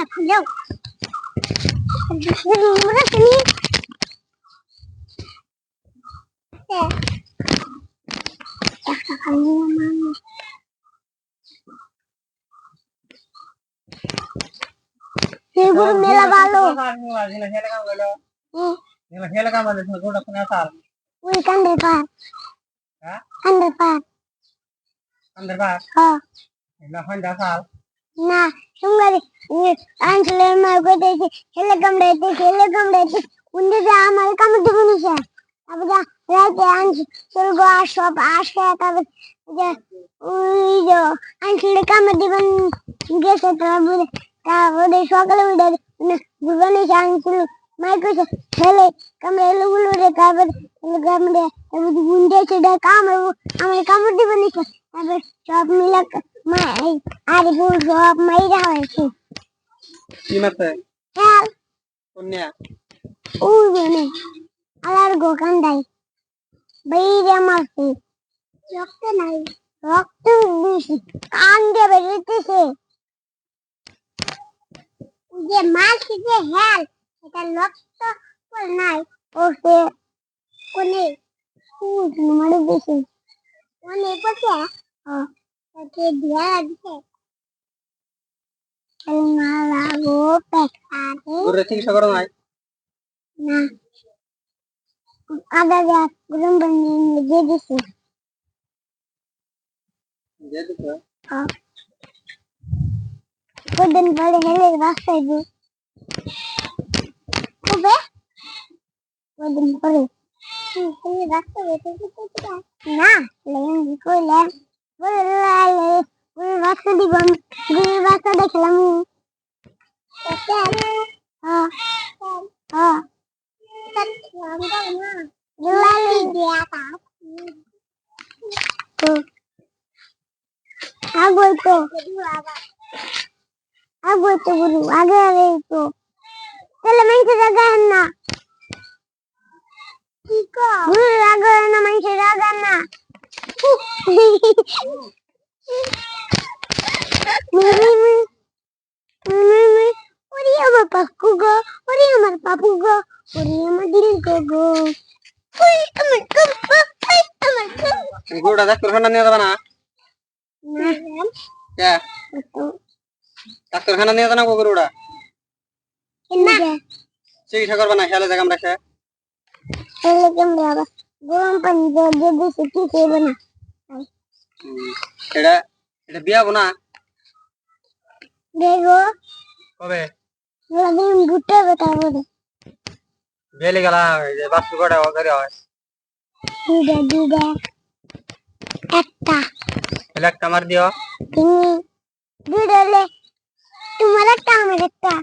Hello. Murah sini. Ya. Ya kali mama. Ibu mela balu. Wih kan depan. Kan depan. Oh. Nah, sungai ini anjlem mau desi, helagam desi, unde amal kamu di Indonesia. Apa dah, lagi anj, surga shop asya tapi dah, ujo, anjlem kamu di Indonesia terlalu sokal udah, bukan anjlem, mereka hele kamu lu deh kabar, helagam deh, tapi di Indonesia dah kamu, amal kamu di Indonesia, tapi shop milak. Ari bul job maira হয়েছে কি মাছে হ্যাঁ কোনিয়া ওই জেনে আলার গোকান দাই বাইরে মারছে রক্ত নাই রক্ত বেশি কান দিয়ে বেরিয়েছে যে মারছে যে হেল এটা রক্ত বল নাই ওকে কোনে ওই মারে বেশি কোনে পড়ছে তাকে দিয়া দিছে Lagu pekari. Guru চিকিৎসা করো নাই Nah, ada ya, belum benar jadi sih. Jadi tuh. Oh. Kuden balik hele rasa itu. Oke? Kuden balik. Ini rasa itu kita. Nah, lain gitu lah. Boleh. Boleh rasa di bawah. Boleh rasa di kelamu. Oke. Oh. Oh. Jualin dia tak? Tuh. Aku itu guru. Ada itu. Kalau main seragan na. Guru aku na main seragan na. Mimi. Ori amar papu go. Ori amar papu go. Ori amar dil go. Ori amar kumpa. Ori amar kumpa. গুরুটা doctor খানা নিয়ে যাবে না Nah. কে Itu. ডাক্তারখানা নিয়ে যাবে না গুরুটা Enak. চিকিৎসা করবে না খেয়ালে জায়গা রাখে Helagam berapa? Gurung panjang jadi sedikit benar. এটা এটা বিয়াবো না Bego, কবে lagi buta betul. বেলে গেলা এই যে বাসু করে ওখানে হয় Duda. Ekta. এলে একটা মার দিও Ini. Duda le. Tumara tamu ekta.